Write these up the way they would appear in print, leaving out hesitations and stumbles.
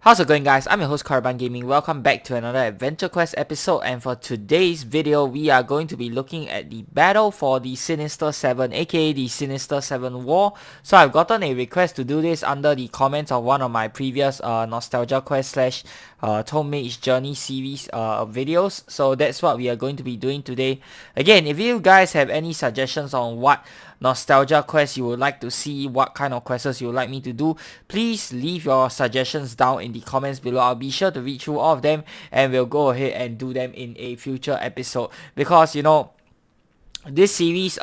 How's it going, guys? I'm your host Caravan Gaming. Welcome back to another Adventure Quest episode, and for today's video we are going to be looking at the battle for the Sinister 7, aka the Sinister 7 War. So I've gotten a request to do this under the comments of one of my previous Nostalgia Quest slash Tome Mage Journey series videos. So that's what we are going to be doing today. Again, if you guys have any suggestions on what nostalgia quests you would like to see, what kind of quests you would like me to do, please leave your suggestions down in the comments below. I'll be sure to read through all of them and we'll go ahead and do them in a future episode, because this series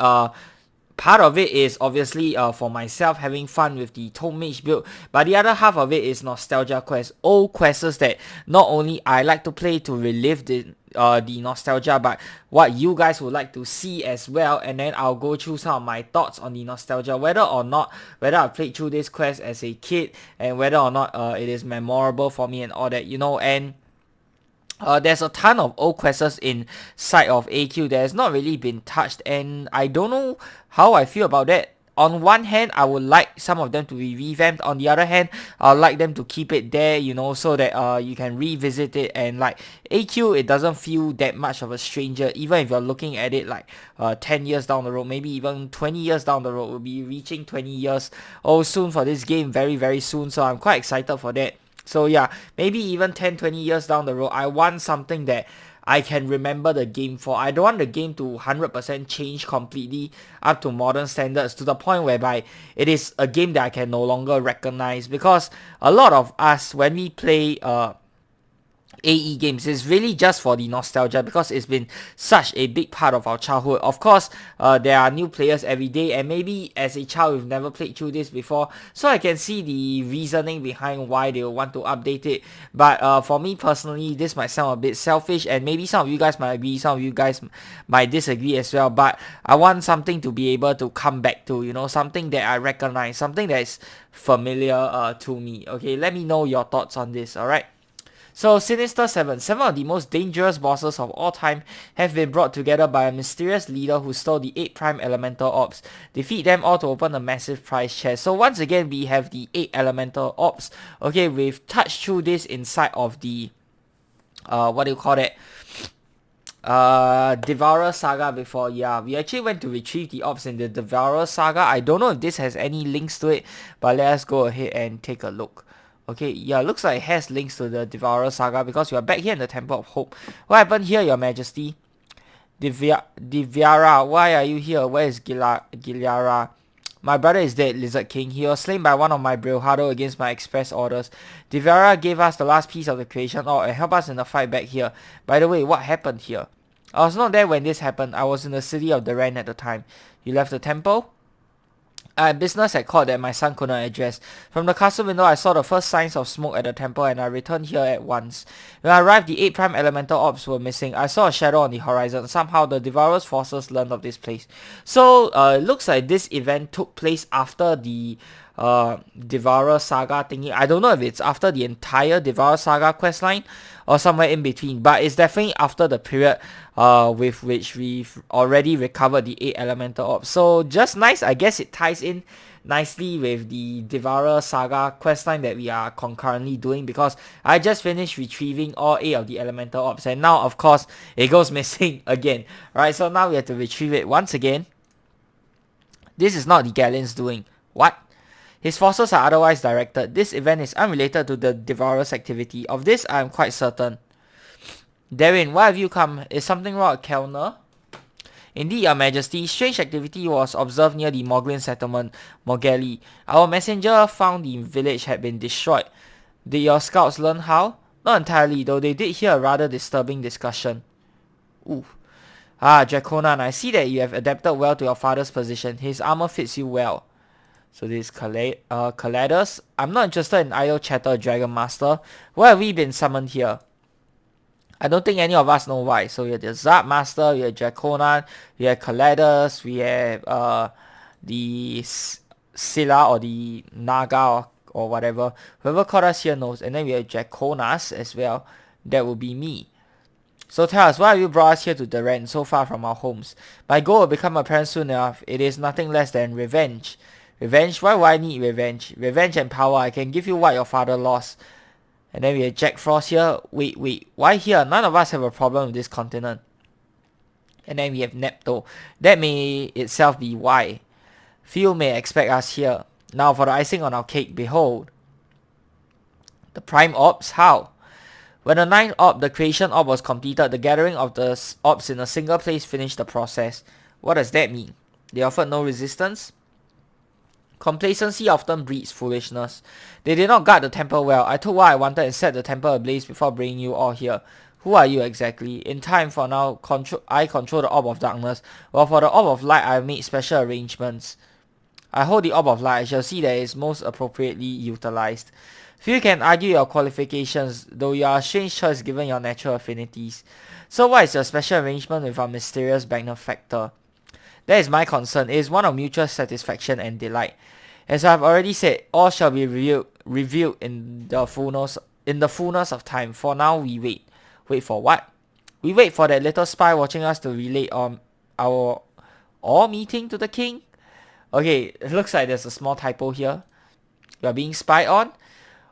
part of it is obviously for myself having fun with the Tome Mage build, but the other half of it is nostalgia quests, old quests that not only I like to play to relive the nostalgia, but what you guys would like to see as well. And then I'll go through some of my thoughts on the nostalgia, whether I played through this quest as a kid and whether or not it is memorable for me and all that, and there's a ton of old quests inside of AQ that has not really been touched, and I don't know how I feel about that. On one hand, I would like some of them to be revamped. On the other hand, I'd like them to keep it there, so that you can revisit it. And like AQ, it doesn't feel that much of a stranger, even if you're looking at it like 10 years down the road, maybe even 20 years down the road. We'll be reaching 20 years soon for this game, very, very soon. So I'm quite excited for that. So yeah, maybe even 10-20 years down the road, I want something that I can remember the game for. I don't want the game to 100% change completely up to modern standards, to the point whereby it is a game that I can no longer recognize. Because a lot of us, when we play AE games, is really just for the nostalgia, because it's been such a big part of our childhood. Of course, there are new players every day, and maybe as a child you've never played through this before, so I can see the reasoning behind why they want to update it. But for me personally, this might sound a bit selfish, and maybe some of you guys might agree, some of you guys might disagree as well, but I want something to be able to come back to, something that I recognize, something that is familiar to me. Okay, let me know your thoughts on this. Alright, so Sinister 7, seven of the most dangerous bosses of all time have been brought together by a mysterious leader who stole the 8 prime elemental orbs. Defeat them all to open a massive prize chest. So once again, we have the 8 elemental orbs. Okay, we've touched through this inside of the Devourer Saga before. Yeah, we actually went to retrieve the orbs in the Devourer Saga. I don't know if this has any links to it, but let us go ahead and take a look. Okay, yeah, looks like it has links to the Devourer Saga, because we are back here in the Temple of Hope. What happened here, Your Majesty? Divyara, why are you here? Where is Gilyara? My brother is dead, Lizard King. He was slain by one of my bravado against my express orders. Divyara gave us the last piece of the creation orb and helped us in the fight back here. By the way, what happened here? I was not there when this happened. I was in the city of Duran at the time. You left the temple? Business had called that my son could not address. From the castle window, I saw the first signs of smoke at the temple, and I returned here at once. When I arrived, the 8 prime elemental orbs were missing. I saw a shadow on the horizon. Somehow, the Devourer's forces learned of this place. So, it looks like this event took place after the Devourer Saga thingy. I don't know if it's after the entire Devourer Saga questline or somewhere in between, but it's definitely after the period with which we've already recovered the 8 elemental orbs. So just nice, I guess it ties in nicely with the Devourer Saga questline that we are concurrently doing, because I just finished retrieving all 8 of the elemental orbs, and now of course it goes missing again. Right, so now we have to retrieve it once again. This is not the Galleon's doing. What? His forces are otherwise directed. This event is unrelated to the Devourer's activity. Of this, I am quite certain. Darren, why have you come? Is something wrong at Kelner? Indeed, Your Majesty, strange activity was observed near the Moglin settlement, Mogeli. Our messenger found the village had been destroyed. Did your scouts learn how? Not entirely, though they did hear a rather disturbing discussion. Ooh. Ah, Draconan, I see that you have adapted well to your father's position. His armor fits you well. So this is Kaladas. I'm not interested in idle chatter, Dragon Master. Why have we been summoned here? I don't think any of us know why. So we have the Zap Master, we have Draconan, we have Kaladas, we have the Scylla or the Naga or whatever. Whoever called us here knows. And then we have Draconas as well. That will be me. So tell us, why have you brought us here to Duran, so far from our homes? My goal will become apparent soon enough. It is nothing less than revenge. Revenge? Why would I need revenge? Revenge and power. I can give you what your father lost. And then we have Jack Frost here. Wait, why here? None of us have a problem with this continent. And then we have Nepto. That may itself be why. Few may expect us here. Now for the icing on our cake, behold. The Prime Orbs, how? When the 9th orb, the creation orb, was completed, the gathering of the orbs in a single place finished the process. What does that mean? They offered no resistance? Complacency often breeds foolishness. They did not guard the temple well. I took what I wanted and set the temple ablaze before bringing you all here. Who are you exactly? In time for now, I control the Orb of Darkness, while for the Orb of Light I have made special arrangements. I hold the Orb of Light. I shall see that it is most appropriately utilized. Few can argue your qualifications, though you are a strange choice given your natural affinities. So what is your special arrangement with our mysterious benefactor? That is my concern. It is one of mutual satisfaction and delight. As I have already said, all shall be revealed in the fullness of time. For now, we wait. Wait for what? We wait for that little spy watching us to relate our meeting to the king. Okay, it looks like there's a small typo here. You are being spied on?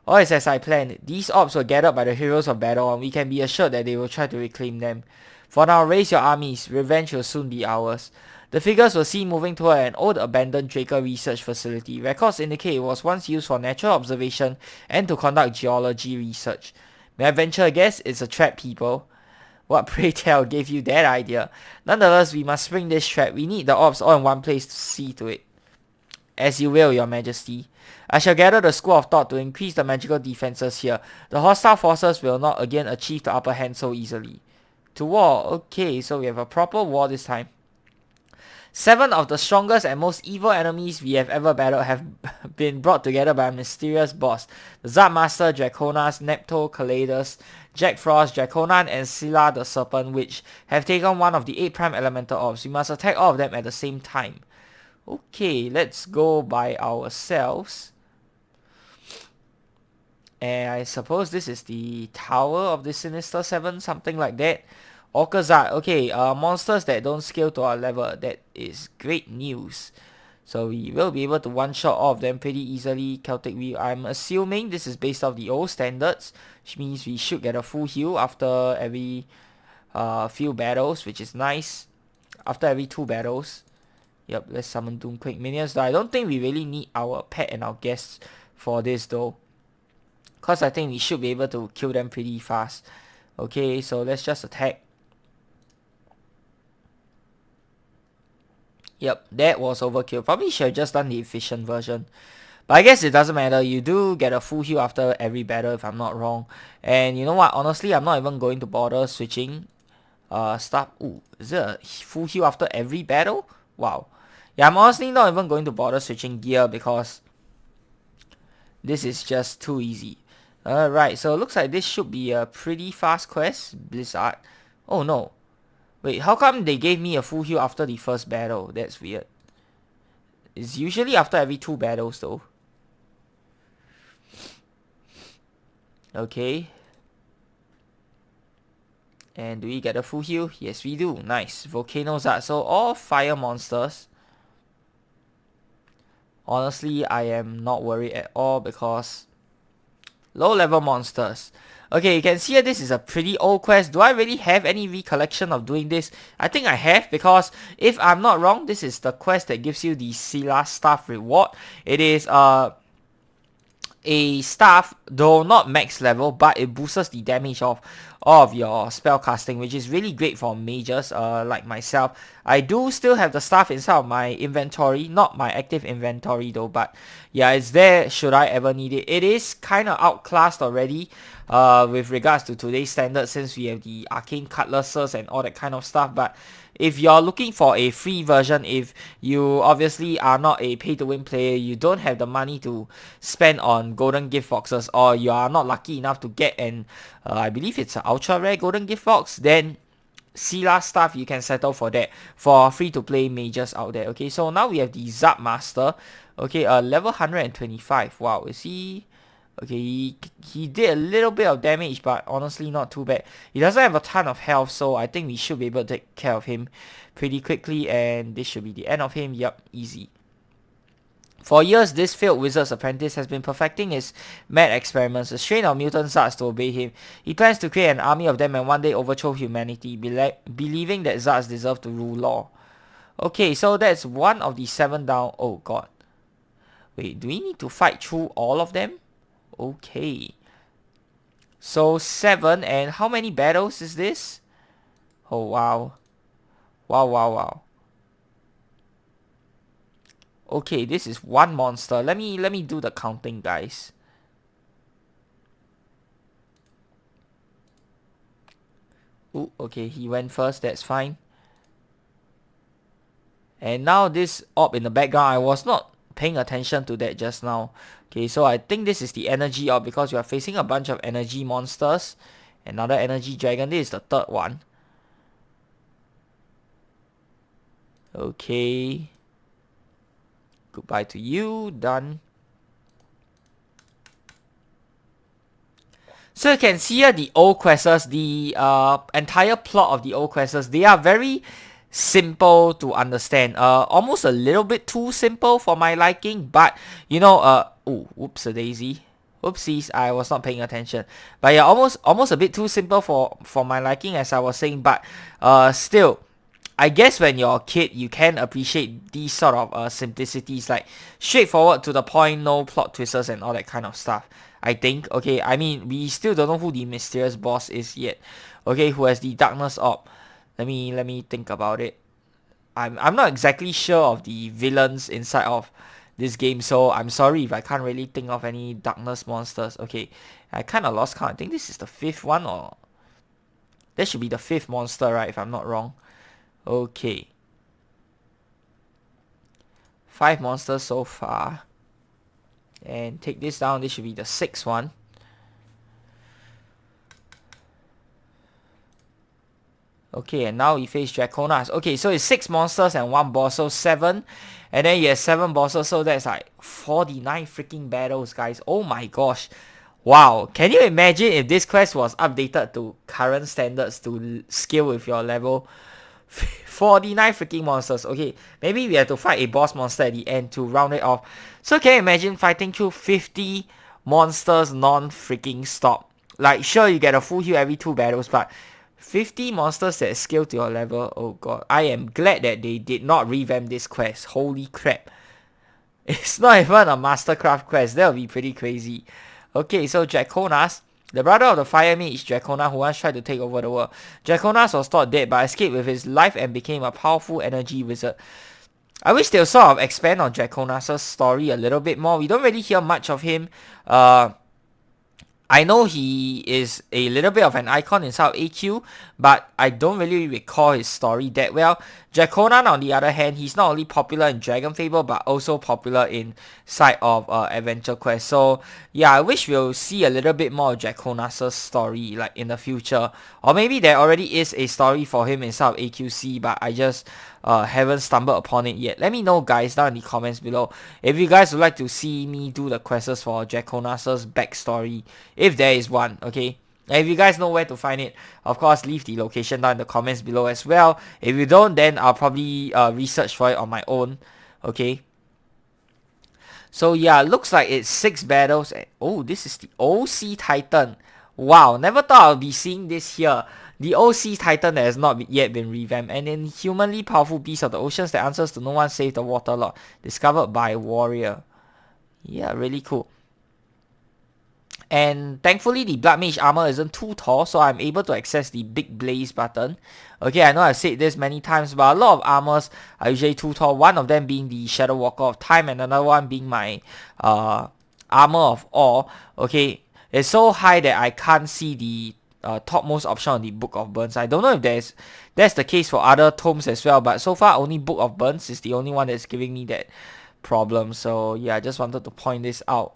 All is as I planned. These orbs were gathered by the heroes of Battleon. We can be assured that they will try to reclaim them. For now, raise your armies. Revenge will soon be ours. The figures were seen moving toward an old abandoned Draker research facility. Records indicate it was once used for natural observation and to conduct geology research. May I venture a guess? It's a trap, people. What, pray tell, gave you that idea? Nonetheless, we must spring this trap. We need the orbs all in one place to see to it. As you will, your majesty. I shall gather the school of thought to increase the magical defenses here. The hostile forces will not again achieve the upper hand so easily. To war. Okay, so we have a proper war this time. 7 of the strongest and most evil enemies we have ever battled have been brought together by a mysterious boss. The Zap Master, Draconas, Nepto, Calidus, Jack Frost, Draconan, and Scylla the Serpent, which have taken one of the 8 prime elemental orbs. We must attack all of them at the same time. Okay, let's go by ourselves. And I suppose this is the Tower of the Sinister 7, something like that. Orcazard, okay, monsters that don't scale to our level. That is great news. So we will be able to one-shot all of them pretty easily. Celtic Wheel, I'm assuming this is based off the old standards, which means we should get a full heal after every few battles, which is nice. After every 2 battles. Yep, let's summon Doomquake minions. I don't think we really need our pet and our guests for this though, because I think we should be able to kill them pretty fast. Okay, so let's just attack. Yep, that was overkill. Probably should have just done the efficient version. But I guess it doesn't matter. You do get a full heal after every battle if I'm not wrong. And you know what? Honestly, I'm not even going to bother switching stuff. Ooh, is it a full heal after every battle? Wow. Yeah, I'm honestly not even going to bother switching gear because this is just too easy. Alright, so it looks like this should be a pretty fast quest. Blizzard. Oh no. Wait, how come they gave me a full heal after the first battle? That's weird. It's usually after every 2 battles though. Okay. And do we get a full heal? Yes, we do. Nice. Volcanoes are so all fire monsters. Honestly, I am not worried at all because low level monsters. Okay, you can see that this is a pretty old quest. Do I really have any recollection of doing this? I think I have, because if I'm not wrong, this is the quest that gives you the Scylla staff reward. It is a staff, though not max level, but it boosts the damage of all of your spell casting, which is really great for mages like myself. I do still have the staff inside of my inventory, not my active inventory though, but yeah, it's there should I ever need it. It is kind of outclassed already with regards to today's standards, since we have the arcane cutlasses and all that kind of stuff. But if you're looking for a free version, if you obviously are not a pay-to-win player, you don't have the money to spend on golden gift boxes, or you are not lucky enough to get an, I believe it's an ultra rare golden gift box, then Scylla stuff, you can settle for that for free-to-play mages out there. Okay, so now we have the Zap Master. Okay, level 125. Wow, is he... Okay, he did a little bit of damage, but honestly not too bad. He doesn't have a ton of health, so I think we should be able to take care of him pretty quickly, and this should be the end of him. Yup, easy. For years, this failed wizard's apprentice has been perfecting his mad experiments, a strain of mutant Zards to obey him. He plans to create an army of them and one day overthrow humanity, believing that Zards deserve to rule law. Okay, so that's one of the 7 down. Oh god. Wait, do we need to fight through all of them? Okay. So 7, and how many battles is this? Oh wow. Wow. Okay, this is 1 monster. Let me do the counting, guys. Ooh, okay, he went first, that's fine. And now this orb in the background, I was not paying attention to that just now. Okay, so I think this is the energy orb because you are facing a bunch of energy monsters. Another energy dragon, this is the 3rd one. Okay. Goodbye to you, done. So you can see here the old quests, the entire plot of the old quests, they are very simple to understand. Almost a little bit too simple for my liking, but you know, oh, whoops a daisy. Oopsies, I was not paying attention. But yeah, almost a bit too simple for my liking, as I was saying, but still, I guess when you're a kid, you can appreciate these sort of simplicities, like straightforward to the point, no plot twisters and all that kind of stuff. I think. Okay, I mean, we still don't know who the mysterious boss is yet. Okay, who has the darkness orb. Let me think about it. I'm not exactly sure of the villains inside of this game, so I'm sorry if I can't really think of any darkness monsters. Okay, I kind of lost count. I think this is the 5th one, or that should be the 5th monster, right, if I'm not wrong. Okay. 5 monsters so far. And take this down. This should be the 6th one. Okay, and now we face Draconas. Okay, so it's 6 monsters and 1 boss, so 7. And then you have 7 bosses, so that's like 49 freaking battles, guys. Oh my gosh. Wow, can you imagine if this quest was updated to current standards to scale with your level? 49 freaking monsters. Okay, maybe we have to fight a boss monster at the end to round it off. So can you imagine fighting through 50 monsters non-freaking stop? Like, sure, you get a full heal every 2 battles, but 50 monsters that scale to your level. Oh god, I am glad that they did not revamp this quest. Holy crap. It's not even a Mastercraft quest. That would be pretty crazy. Okay, so Draconas, the brother of the fire mage Dracona who once tried to take over the world. Draconas was thought dead but escaped with his life and became a powerful energy wizard. I wish they'll sort of expand on Draconas' story a little bit more. We don't really hear much of him. I know he is a little bit of an icon inside of AQ, but I don't really recall his story that well. Draconan, on the other hand, he's not only popular in Dragon Fable, but also popular inside of Adventure Quest. So, yeah, I wish we'll see a little bit more of Draconas' story, like, in the future. Or maybe there already is a story for him inside of AQC, but I just haven't stumbled upon it yet. Let me know, guys, down in the comments below if you guys would like to see me do the quests for Draconas' backstory, if there is one, okay? And if you guys know where to find it, of course, leave the location down in the comments below as well. If you don't, then I'll probably research for it on my own, okay? So yeah, looks like it's 6 battles. And, oh, this is the OC Titan. Wow, never thought I'll be seeing this here. The OC Titan that has not yet been revamped. And an inhumanly powerful beast of the oceans that answers to no one save the water lord. Discovered by Warrior. Yeah, really cool. And thankfully the Blood Mage armor isn't too tall, so I'm able to access the Big Blaze button. Okay, I know I've said this many times, but a lot of armors are usually too tall. One of them being the Shadow Walker of Time, and another one being my Armor of Awe. Okay, it's so high that I can't see the topmost option on the Book of Burns. I don't know if that's the case for other tomes as well, but so far only Book of Burns is the only one that's giving me that problem. So yeah, I just wanted to point this out.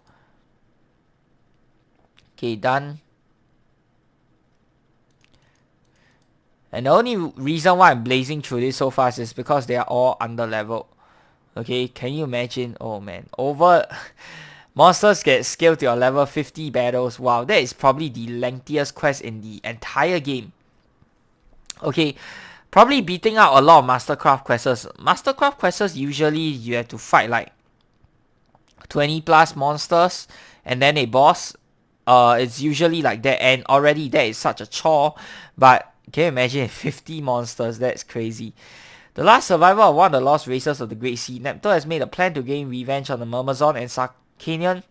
Okay, done. And the only reason why I'm blazing through this so fast is because they are all under leveled. Okay, can you imagine? Oh man, monsters get scaled to your level 50 battles. Wow, that is probably the lengthiest quest in the entire game. Okay, probably beating out a lot of Mastercraft quests. Mastercraft quests usually you have to fight like 20 plus monsters and then a boss. It's usually like that, and already that is such a chore. But can you imagine 50 monsters? That's crazy. The last survivor of one of the lost races of the Great Sea, Neptune has made a plan to gain revenge on the Myrmazon and Sarkanian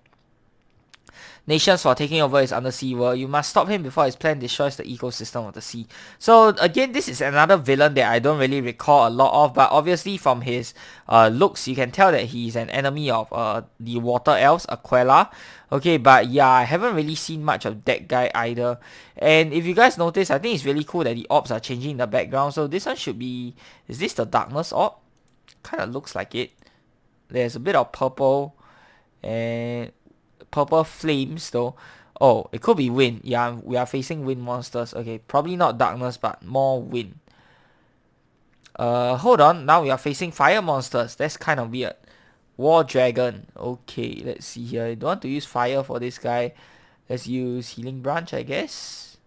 nations for taking over his undersea world. You must stop him before his plan destroys the ecosystem of the sea. So again, this is another villain that I don't really recall a lot of, but obviously from his looks, you can tell that he's an enemy of the water elves, Aquila. Okay, but yeah, I haven't really seen much of that guy either. And if you guys notice, I think it's really cool that the orbs are changing in the background. So this one should be, is this the darkness orb? Kind of looks like it. There's a bit of purple and purple flames though. Oh, it could be wind. Yeah, we are facing wind monsters. Okay, probably not darkness, but more wind. Hold on. Now we are facing fire monsters. That's kind of weird. War dragon. Okay, let's see here. I don't want to use fire for this guy. Let's use healing branch, I guess.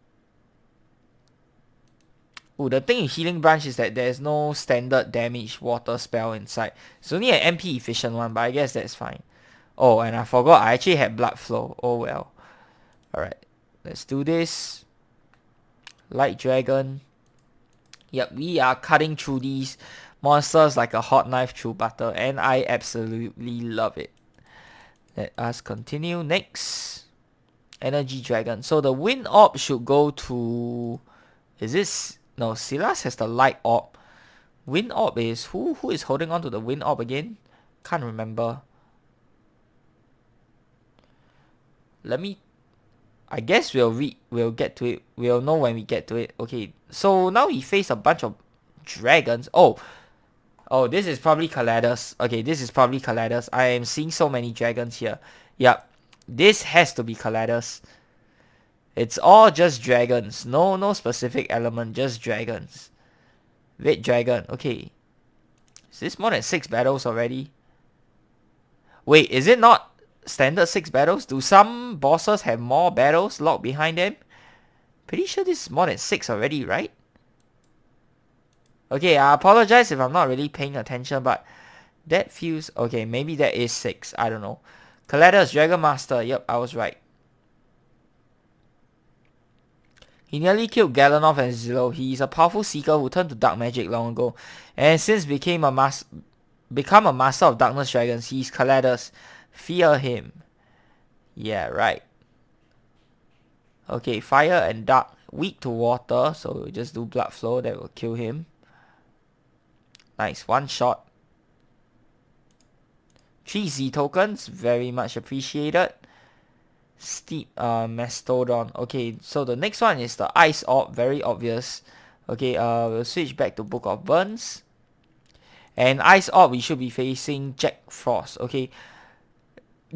Oh, the thing with healing branch is that there's no standard damage water spell inside. It's only an MP efficient one, but I guess that's fine. Oh, and I forgot I actually had blood flow. Oh well. Alright, let's do this. Light dragon. Yep, we are cutting through these monsters like a hot knife through butter, and I absolutely love it. Let us continue. Next, energy dragon. So the wind orb should go to, is this, no, Silas has the light orb. Wind orb is, who is holding on to the wind orb again? Can't remember. Let me, I guess we'll get to it. We'll know when we get to it. Okay, so now we face a bunch of dragons. Oh, this is probably Kaladas. Okay, this is probably Kaladas. I am seeing so many dragons here. Yep, this has to be Kaladas. It's all just dragons. No specific element, just dragons. Red dragon. Okay, is this more than 6 battles already? Wait, is it not standard 6 battles? Do some bosses have more battles locked behind them? Pretty sure this is more than 6 already, right? Okay, I apologize if I'm not really paying attention, but that feels... Okay, maybe that is 6. I don't know. Kaladas, Dragon Master. Yep, I was right. He nearly killed Galanov and Zillow. He is a powerful seeker who turned to dark magic long ago, and since become a master of darkness dragons. He is Kaladas. Fear him. Yeah, right. Okay, fire and dark. Weak to water, so we'll just do blood flow. That will kill him. Nice, one shot. 3 Z tokens, very much appreciated. Steep Mastodon. Okay, so the next one is the Ice Orb, very obvious. Okay, we'll switch back to Book of Burns. And Ice Orb, we should be facing Jack Frost. Okay,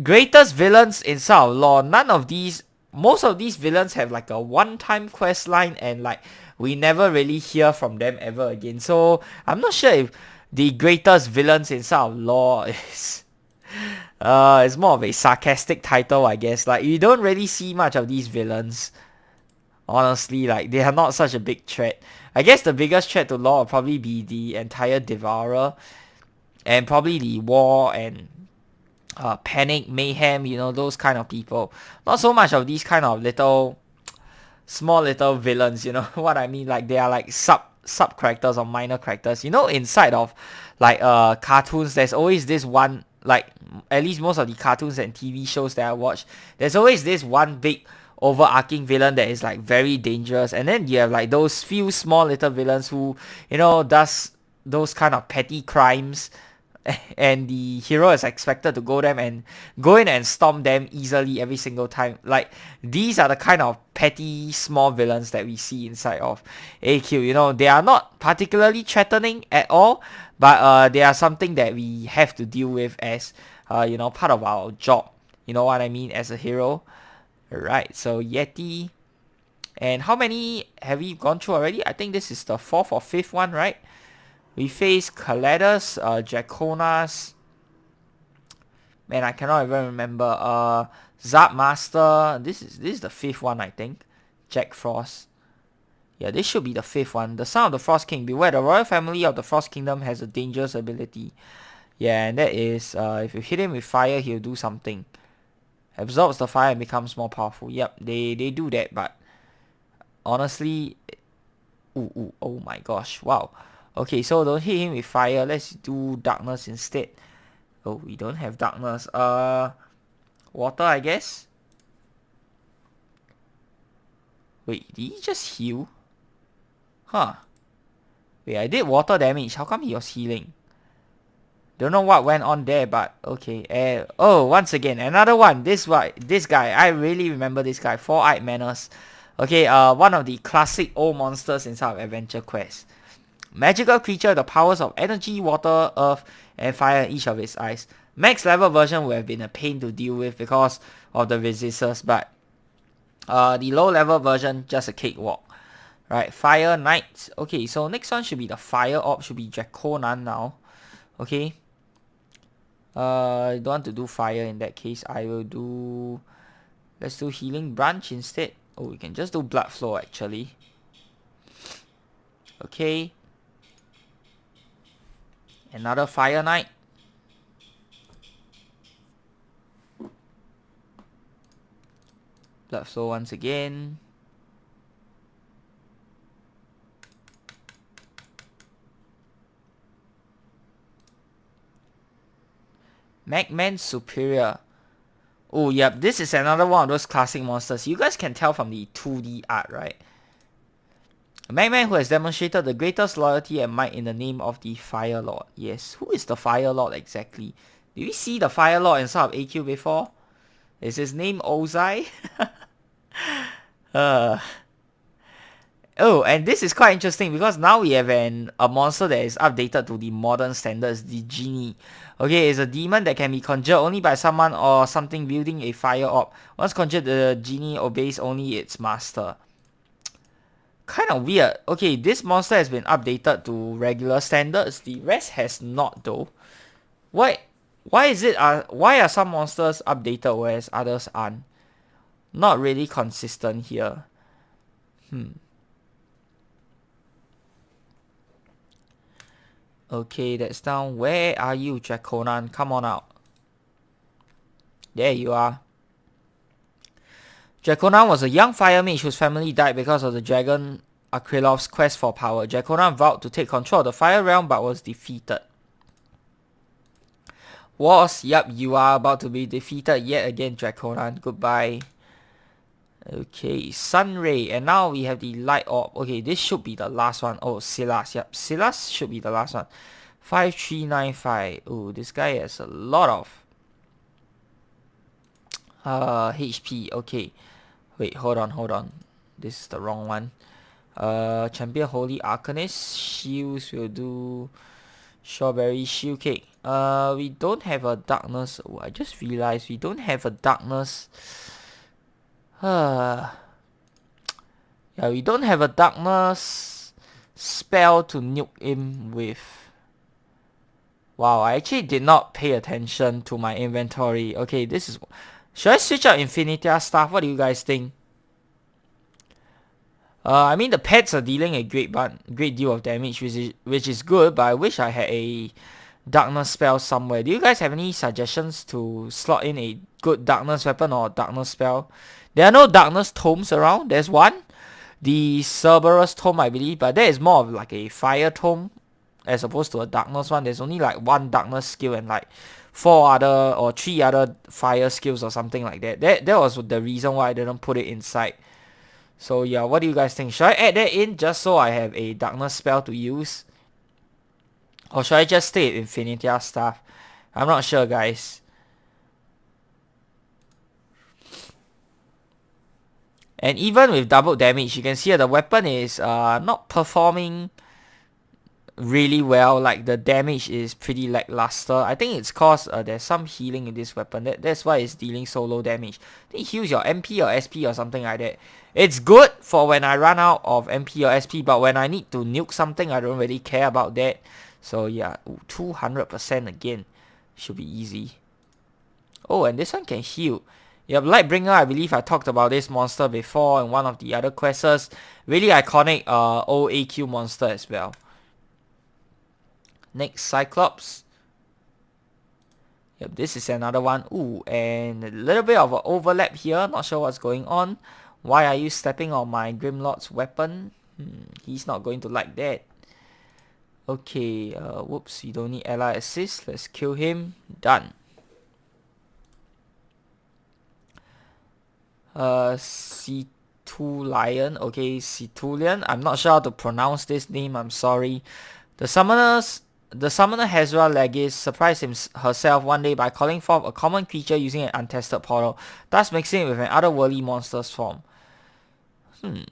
greatest villains in Soul of Law. None of these, most of these villains have like a one-time quest line, and like we never really hear from them ever again. So I'm not sure if the greatest villains in Soul of Law is it's more of a sarcastic title, I guess. Like, you don't really see much of these villains. Honestly, like, they are not such a big threat. I guess the biggest threat to Law will probably be the entire Devourer, and probably the War and Panic, Mayhem, you know, those kind of people. Not so much of these kind of little, small little villains, you know what I mean? Like, they are like sub characters or minor characters. You know, inside of like cartoons, there's always this one, like at least most of the cartoons and TV shows that I watch, there's always this one big overarching villain that is like very dangerous, and then you have like those few small little villains who, you know, does those kind of petty crimes, and the hero is expected to go in and storm them easily every single time. Like, these are the kind of petty small villains that we see inside of AQ. You know, they are not particularly threatening at all, but they are something that we have to deal with as you know, part of our job. You know what I mean, as a hero. Alright, so Yeti. And how many have we gone through already? I think this is the 4th or 5th one, right? We face Kaladas, Draconas. Man, I cannot even remember. Zap Master. This is the 5th one, I think. Jack Frost. Yeah, this should be the 5th one. The Son of the Frost King. Beware, the royal family of the Frost Kingdom has a dangerous ability. Yeah, and that is, if you hit him with fire, he'll do something. Absorbs the fire and becomes more powerful. Yep, they do that, but honestly, oh my gosh, wow. Okay, so don't hit him with fire. Let's do darkness instead. Oh, we don't have darkness. Water, I guess. Wait, did he just heal? Huh. Wait, I did water damage. How come he was healing? Don't know what went on there, but okay. Oh, once again, another one. This guy. I really remember this guy. Four-eyed Menace. Okay, one of the classic old monsters inside of Adventure Quest. Magical creature, the powers of energy, water, earth, and fire in each of its eyes. Max level version would have been a pain to deal with because of the resistors, but the low level version, just a cakewalk. Right, Fire Knight. Okay, so next one should be the Fire Orb, should be Draconan now. Okay. I don't want to do fire in that case. I will do... Let's do Healing Branch instead. Oh, we can just do Blood Flow actually. Okay. Another Fire Knight. Blood Flow once again. Magman Superior. Oh, yep, this is another one of those classic monsters. You guys can tell from the 2D art, right? A Magman who has demonstrated the greatest loyalty and might in the name of the Fire Lord. Yes, who is the Fire Lord exactly? Did we see the Fire Lord inside of AQ before? Is his name Ozai? Oh, and this is quite interesting because now we have a monster that is updated to the modern standards, the Genie. Okay, it's a demon that can be conjured only by someone or something wielding a fire orb. Once conjured, the Genie obeys only its master. Kind of weird. Okay, this monster has been updated to regular standards. The rest has not though. Why is it? Why are some monsters updated whereas others aren't? Not really consistent here. Okay, that's down. Where are you, Draconan? Come on out. There you are. Draconan was a young fire mage whose family died because of the dragon Akrilov's quest for power. Draconan vowed to take control of the fire realm but was defeated. Yup, you are about to be defeated yet again, Draconan. Goodbye. Okay, Sunray, and now we have the Light Orb. Okay, this should be the last one. Oh, Silas, yep, Silas should be the last one. 5395. Oh, this guy has a lot of HP. Okay, wait, hold on. This is the wrong one. Champion Holy Arcanist. Shields will do Strawberry Shield Cake. We don't have a Darkness. Oh, I just realized we don't have a Darkness. Yeah, we don't have a darkness spell to nuke him with. Wow, I actually did not pay attention to my inventory. Okay, this is... Should I switch out Infinitia stuff? What do you guys think? I mean, the pets are dealing a great deal of damage, which is good, but I wish I had a darkness spell somewhere. Do you guys have any suggestions to slot in a good darkness weapon or darkness spell? There are no darkness tomes around. There's one, the Cerberus tome, I believe, but that is more of like a fire tome as opposed to a darkness one. There's only like one darkness skill and like 3 other fire skills or something like that. That was the reason why I didn't put it inside. So yeah, what do you guys think? Should I add that in just so I have a darkness spell to use? Or should I just stay at Infinitia stuff? I'm not sure, guys. And even with double damage, you can see that the weapon is not performing really well. Like the damage is pretty lackluster. I think it's cause there's some healing in this weapon. That's why it's dealing so low damage. I think it heals your MP or SP or something like that. It's good for when I run out of MP or SP, but when I need to nuke something, I don't really care about that. So yeah, 200% again. Should be easy. Oh, and this one can heal. Yep, Lightbringer, I believe I talked about this monster before in one of the other quests. Really iconic old AQ monster as well. Next, Cyclops. Yep, this is another one. Ooh, and a little bit of an overlap here. Not sure what's going on. Why are you stepping on my Grimlord's weapon? He's not going to like that. Okay, whoops, you don't need ally assist. Let's kill him. Done. C2 Lion. Okay, Citulian. I'm not sure how to pronounce this name. I'm sorry. The summoner Hezra Legis surprised herself one day by calling forth a common creature using an untested portal, thus mixing it with an otherworldly monster's form.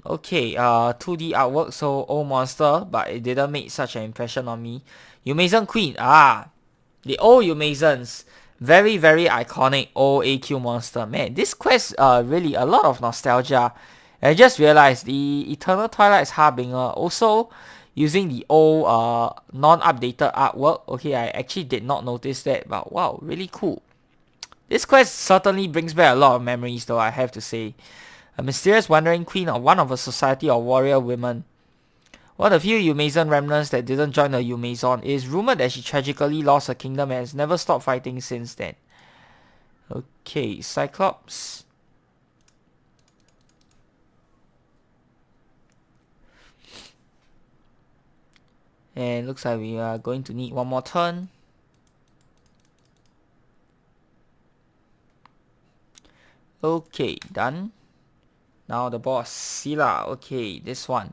Okay, 2D artwork, so old monster, but it didn't make such an impression on me. Umazon Queen, the old Umazons. Very, very iconic old AQ monster. Man, this quest, really a lot of nostalgia. I just realized the Eternal Twilight's Harbinger also using the old, non-updated artwork. Okay, I actually did not notice that, but wow, really cool. This quest certainly brings back a lot of memories though, I have to say. A mysterious wandering queen of one of a society of warrior women. One of the few Umazon remnants that didn't join the Umazon. It is rumored that she tragically lost her kingdom and has never stopped fighting since then. Okay, Cyclops. And looks like we are going to need one more turn. Okay, done. Now the boss, Scylla. Okay, this one.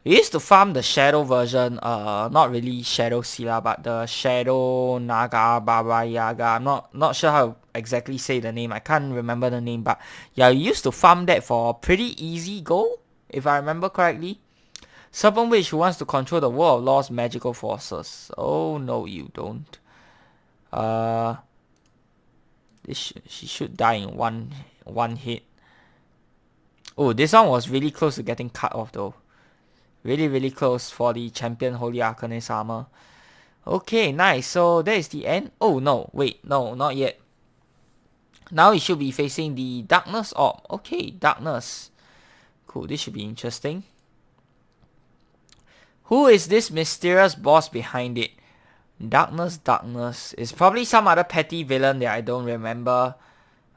We used to farm the Shadow version, not really Shadow Scylla, but the Shadow Naga Baba Yaga. I'm not sure how to exactly say the name. I can't remember the name, but yeah, we used to farm that for a pretty easy goal, if I remember correctly. Serpent Witch who wants to control the world of lost magical forces. Oh no, you don't. She should die in one hit. Oh, this one was really close to getting cut off though. Really, really close for the Champion Holy Arcanist armor. Okay, nice. So that is the end. Oh no, wait, no, not yet. Now it should be facing the Darkness Orb. Okay, Darkness. Cool, this should be interesting. Who is this mysterious boss behind it? Darkness. It's probably some other petty villain that I don't remember.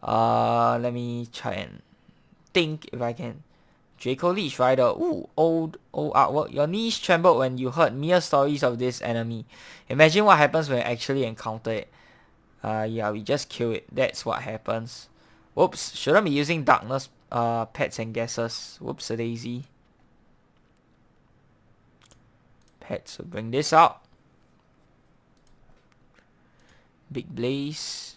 Let me try and think if I can. Draco Leech Rider. Ooh, old artwork. Your knees trembled when you heard mere stories of this enemy. Imagine what happens when you actually encounter it. Yeah, we just kill it. That's what happens. Whoops, shouldn't be using darkness pets and guesses. Whoops a daisy. Pets, so bring this out. Big Blaze.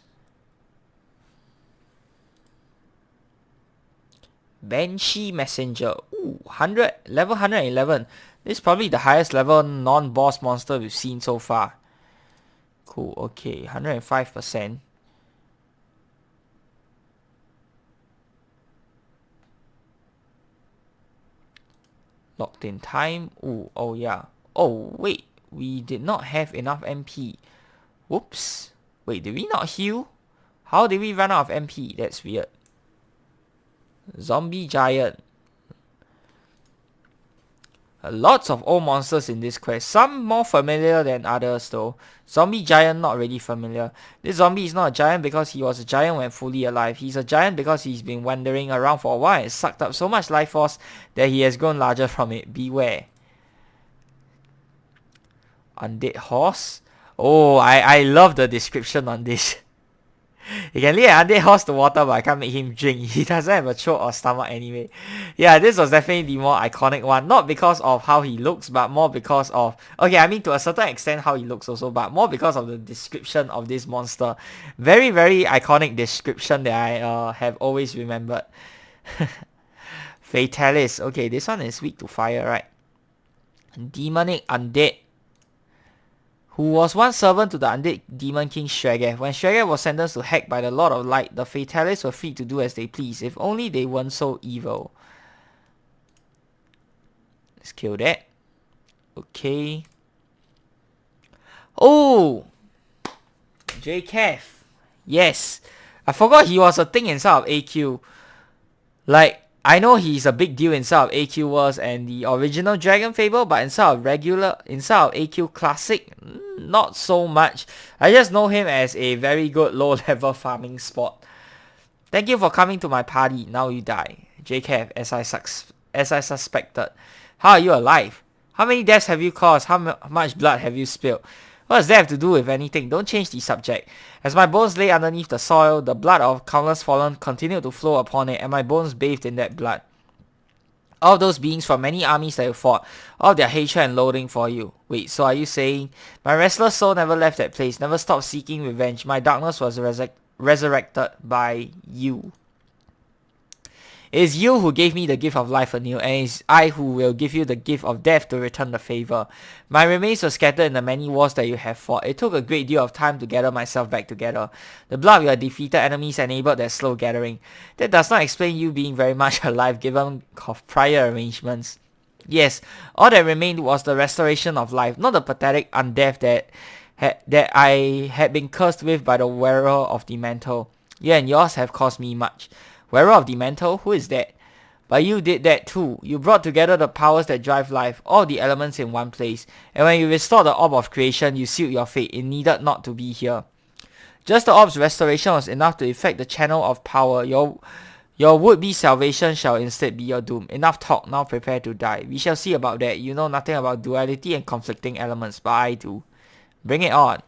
Banshee Messenger. Ooh, level 111. This is probably the highest level non-boss monster we've seen so far. Cool, okay, 105%. Locked in time. Ooh, oh yeah. Oh, wait, we did not have enough MP. Whoops. Wait, did we not heal? How did we run out of MP? That's weird. Zombie Giant. Lots of old monsters in this quest. Some more familiar than others though. Zombie Giant not really familiar. This zombie is not a giant because he was a giant when fully alive. He's a giant because he's been wandering around for a while and sucked up so much life force that he has grown larger from it. Beware. Undead Horse. Oh, I love the description on this. You can lead an undead horse to water, but I can't make him drink. He doesn't have a throat or stomach anyway. Yeah, this was definitely the more iconic one. Not because of how he looks, but more because of... Okay, I mean to a certain extent how he looks also, but more because of the description of this monster. Very, very iconic description that I have always remembered. Fatalis. Okay, this one is weak to fire, right? Demonic Undead. Who was once servant to the undead demon king Shregeth. When Shregeth was sentenced to heck by the Lord of Light, the Fatalists were free to do as they please, if only they weren't so evil. Let's kill that. Okay. Oh! JCath. Yes. I forgot he was a thing inside of AQ. Like, I know he's a big deal inside of AQ Wars and the original Dragon Fable, but inside of AQ Classic, not so much. I just know him as a very good low-level farming spot. Thank you for coming to my party. Now you die. JKF, as I suspected. How are you alive? How many deaths have you caused? How much blood have you spilled? What does that have to do with anything? Don't change the subject. As my bones lay underneath the soil, the blood of countless fallen continued to flow upon it, and my bones bathed in that blood. All those beings from many armies that you fought, all their hatred and loathing for you. Wait, so are you saying, my restless soul never left that place, never stopped seeking revenge, my darkness was resurrected by you? It is you who gave me the gift of life anew, and it is I who will give you the gift of death to return the favor. My remains were scattered in the many wars that you have fought. It took a great deal of time to gather myself back together. The blood of your defeated enemies enabled that slow gathering. That does not explain you being very much alive given of prior arrangements. Yes, all that remained was the restoration of life, not the pathetic undeath that I had been cursed with by the wearer of the mantle. You and yours have caused me much. Wearer of the mantle? Who is that? But you did that too. You brought together the powers that drive life, all the elements in one place. And when you restored the orb of creation, you sealed your fate. It needed not to be here. Just the orb's restoration was enough to effect the channel of power. Your would-be salvation shall instead be your doom. Enough talk, now prepare to die. We shall see about that. You know nothing about duality and conflicting elements, but I do. Bring it on.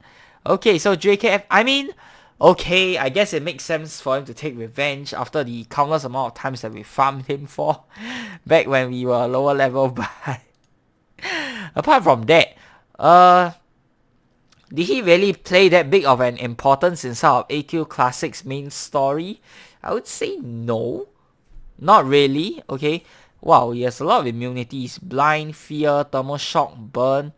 Okay, so JKF, okay, I guess it makes sense for him to take revenge after the countless amount of times that we farmed him for back when we were lower level, but apart from that, did he really play that big of an importance inside of AQ Classic's main story? I would say no. Not really, okay. Wow, he has a lot of immunities. Blind, fear, thermal shock, burn.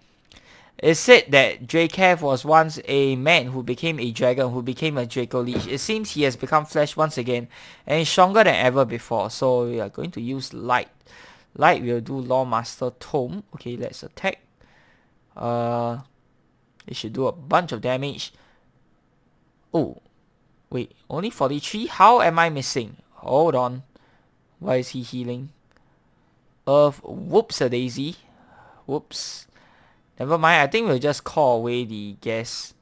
It's said that Drakev was once a man who became a dragon, who became a Draco Leech. It seems he has become flesh once again and is stronger than ever before. So we are going to use light. Light will do Lawmaster Tome. Okay, let's attack. It should do a bunch of damage. Oh, wait, only 43? How am I missing? Hold on. Why is he healing? Whoops a daisy. Whoops. Never mind, I think we'll just call away the gas.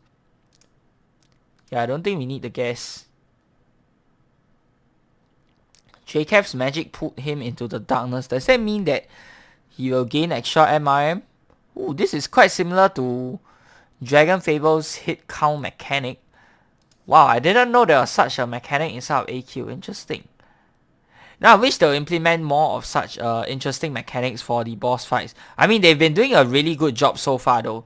Yeah, I don't think we need the gas. Jacob's magic put him into the darkness. Does that mean that he will gain extra MRM? Ooh, this is quite similar to Dragon Fable's hit count mechanic. Wow, I didn't know there was such a mechanic inside of AQ. Interesting. Now, I wish they'll implement more of such interesting mechanics for the boss fights. I mean, they've been doing a really good job so far though,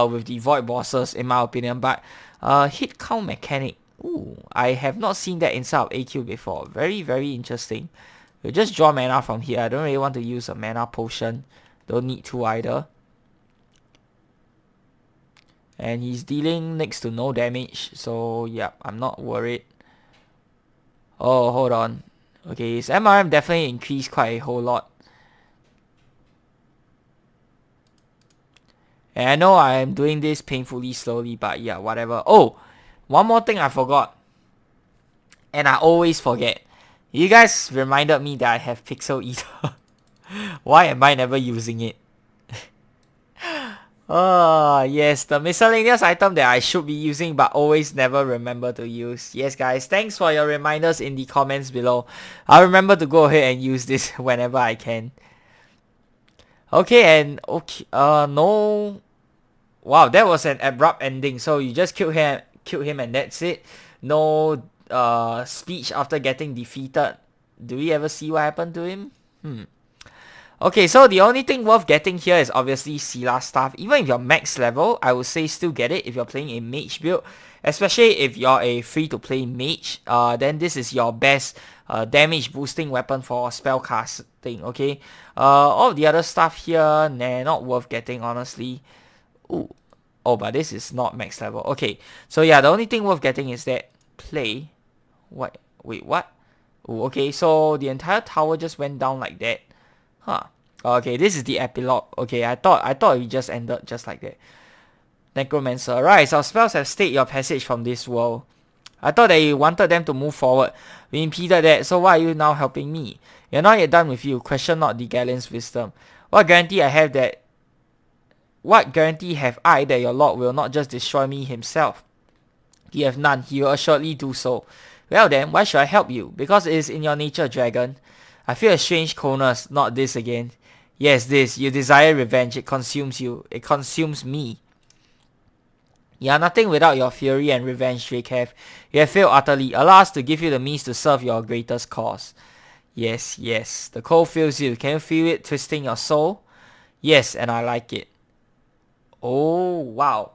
with the void bosses in my opinion. But hit count mechanic, ooh, I have not seen that inside of AQ before. Very, very interesting. We'll just draw mana from here. I don't really want to use a mana potion. Don't need to either. And he's dealing next to no damage, so yeah, I'm not worried. Oh, hold on. Okay, his MRM definitely increased quite a whole lot. And I know I am doing this painfully slowly, but yeah, whatever. Oh, one more thing I forgot. And I always forget. You guys reminded me that I have Pixel Eater. Why am I never using it? Oh, yes, the miscellaneous item that I should be using but always never remember to use. Yes, guys, thanks for your reminders in the comments below. I'll remember to go ahead and use this whenever I can. Okay, and okay, no. Wow, that was an abrupt ending. So you just killed him and that's it. No speech after getting defeated. Do we ever see what happened to him? Okay, so the only thing worth getting here is obviously Sila stuff. Even if you're max level, I would say still get it if you're playing a mage build. Especially if you're a free-to-play mage, then this is your best damage boosting weapon for spell casting, okay? All the other stuff here, nah, not worth getting, honestly. Ooh. Oh, but this is not max level. Okay, so yeah, the only thing worth getting is that play. What? Wait, what? Ooh, okay, so the entire tower just went down like that. Huh. Okay, this is the epilogue. Okay, I thought it just ended just like that. Necromancer. Right, our spells have stayed your passage from this world. I thought that you wanted them to move forward. We impeded that, so why are you now helping me? You're not yet done with you. Question not the Galleon's wisdom. What guarantee I have that what guarantee have I that your Lord will not just destroy me himself? You have none. He will assuredly do so. Well then, why should I help you? Because it is in your nature, dragon. I feel a strange coldness. Not this again. Yes, this. You desire revenge. It consumes you. It consumes me. You are nothing without your fury and revenge, Drakehav. You have failed utterly. Allow us to give you the means to serve your greatest cause. Yes, yes. The cold fills you. Can you feel it twisting your soul? Yes, and I like it. Oh, wow.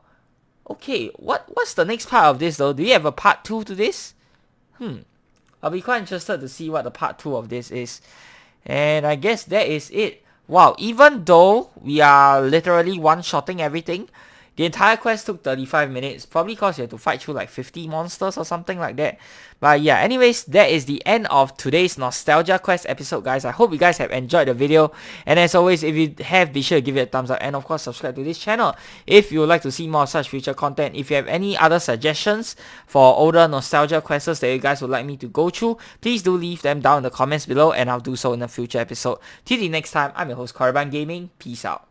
Okay, what's the next part of this though? Do you have a part 2 to this? I'll be quite interested to see what the part 2 of this is. And I guess that is it. Wow, even though we are literally one-shotting everything, the entire quest took 35 minutes, probably because you have to fight through like 50 monsters or something like that. But yeah, anyways, that is the end of today's Nostalgia Quest episode, guys. I hope you guys have enjoyed the video. And as always, if you have, be sure to give it a thumbs up. And of course, subscribe to this channel if you would like to see more such future content. If you have any other suggestions for older Nostalgia Quests that you guys would like me to go through, please do leave them down in the comments below, and I'll do so in a future episode. Till the next time, I'm your host, Korriban Gaming. Peace out.